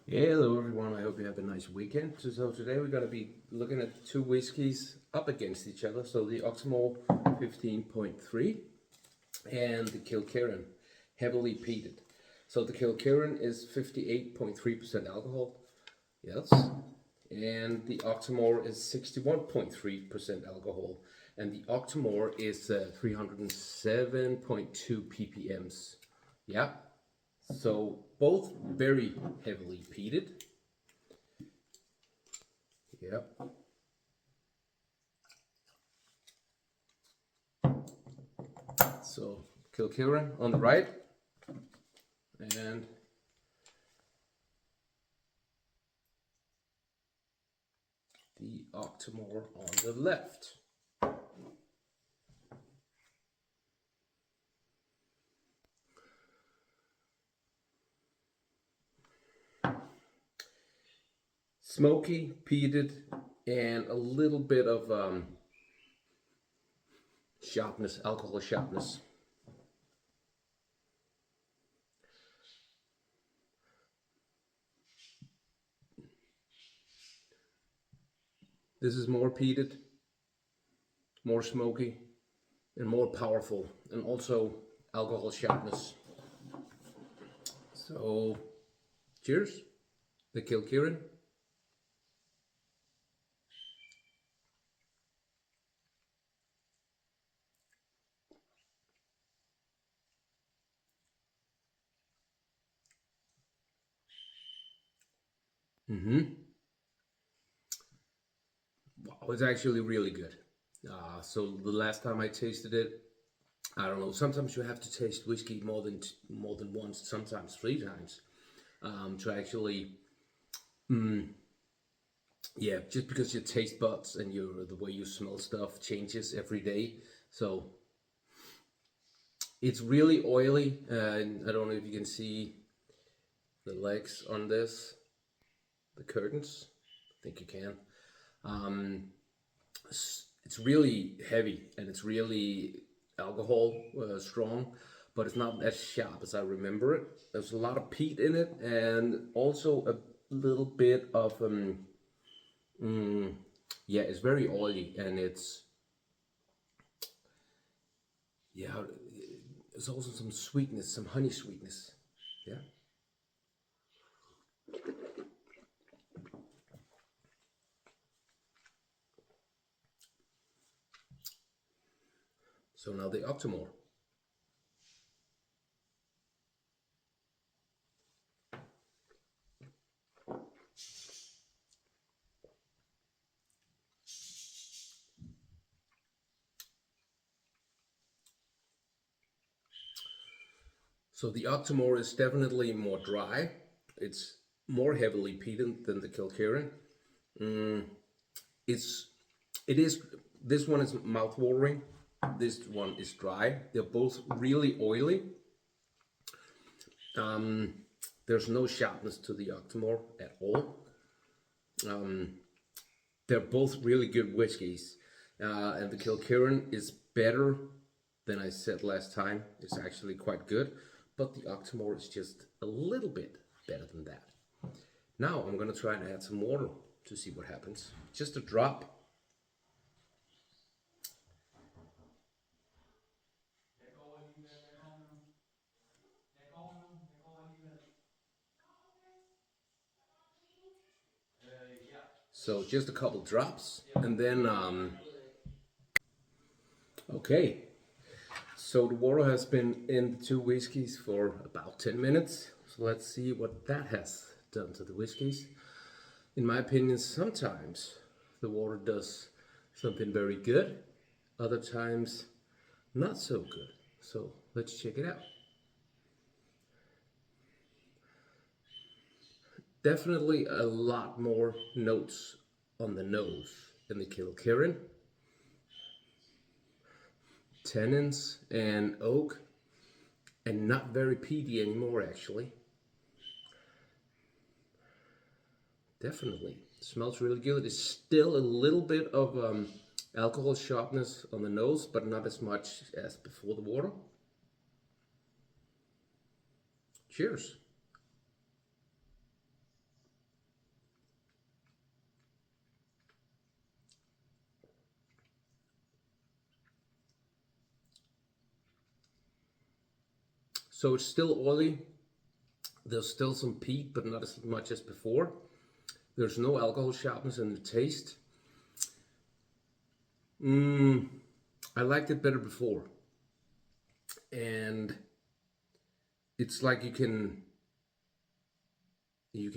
Hello everyone, I hope you have a nice weekend. So today we're going to be looking at two whiskies up against each other. So the Octomore 15.3 and the Kilkerran, heavily peated. So the Kilkerran is 58.3% alcohol, yes, and the Octomore is 61.3% alcohol, and the Octomore is 307.2 ppms. Yeah, so both very heavily peated. Yep. So Kilkerran on the right and the Octomore on the left. Smoky, peated, and a little bit of sharpness, alcohol sharpness. This is more peated, more smoky, and more powerful, and also alcohol sharpness. So, cheers, the Kilkerran. Wow, it's actually really good. So the last time I tasted it, I don't know. Sometimes you have to taste whiskey more than once, sometimes three times, to actually, yeah. Just because your taste buds and the way you smell stuff changes every day. So it's really oily, and I don't know if you can see the legs on this, the curtains. I think you can. It's really heavy and it's really alcohol strong, but it's not as sharp as I remember it. There's a lot of peat in it, and also a little bit of yeah, it's very oily, and it's, yeah, there's also some sweetness, some honey sweetness. Yeah. So now the Octomore. So the Octomore is definitely more dry. It's more heavily peated than the Kilkerran. It's it is This one is mouth-watering. This one is dry. They're both really oily. There's no sharpness to the Octomore at all. They're both really good whiskies, and the Kilkerran is better than I said last time. It's actually quite good, but the Octomore is just a little bit better than that. Now I'm gonna try and add some water to see what happens. Just a drop. So just a couple drops, and then okay. So the water has been in the two whiskeys for about 10 minutes. So let's see what that has done to the whiskeys. In my opinion, sometimes the water does something very good, other times not so good. So let's check it out. Definitely a lot more notes on the nose in the Kilkerran. Tannins and oak, and not very peaty anymore actually. Definitely smells really good. It's still a little bit of alcohol sharpness on the nose, but not as much as before the water. Cheers. So it's still oily. There's still some peat, but not as much as before. There's no alcohol sharpness in the taste. I liked it better before. And it's like you can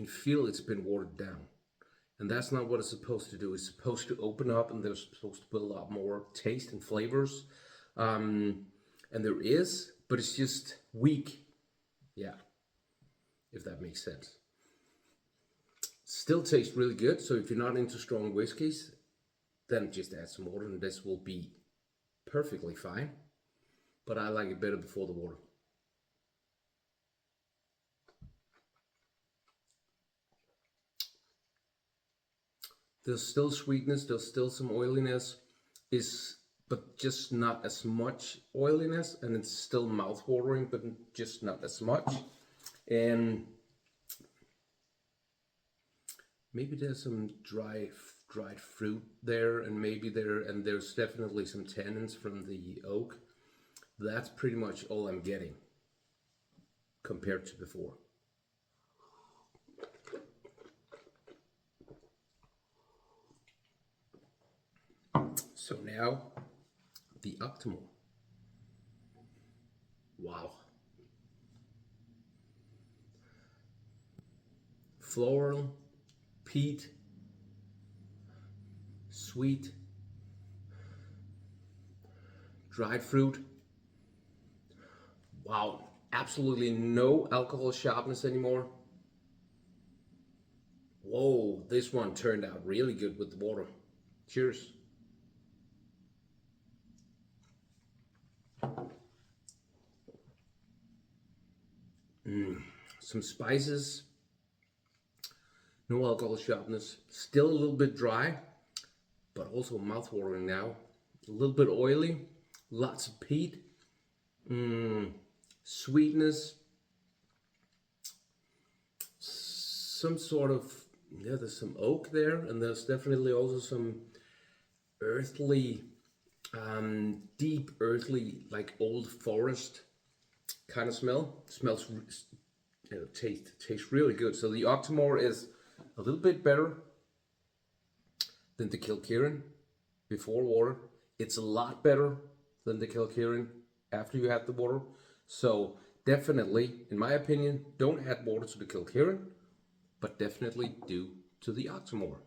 feel it's been watered down. And that's not what it's supposed to do. It's supposed to open up, and there's supposed to be a lot more taste and flavors. And there is, but it's just weak. Yeah, if that makes sense. Still tastes really good. So if you're not into strong whiskeys, then just add some water and this will be perfectly fine. But I like it better before the water. There's still sweetness, there's still some oiliness, but just not as much oiliness, and it's still mouth-watering, but just not as much. And maybe there's some dried fruit there, and there's definitely some tannins from the oak. That's pretty much all I'm getting compared to before. So now, the Octomore. Wow. Floral, peat, sweet, dried fruit. Wow, absolutely no alcohol sharpness anymore. Whoa, this one turned out really good with the water. Cheers. Some spices, no alcohol sharpness, still a little bit dry, but also mouth-watering now. A little bit oily, lots of peat, sweetness, some sort of, yeah, there's some oak there, and there's definitely also some earthly, deep earthly, like old forest kind of smell. Smells, tastes really good. So the Octomore is a little bit better than the Kilkerran before water. It's a lot better than the Kilkerran after you add the water. So definitely, in my opinion, don't add water to the Kilkerran, but definitely do to the Octomore.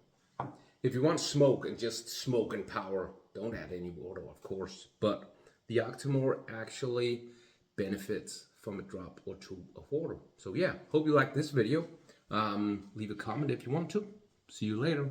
If you want smoke and just smoke and power, don't add any water, of course. But the Octomore actually benefits from a drop or two of water. So yeah, hope you like this video. Leave a comment if you want to. See you later.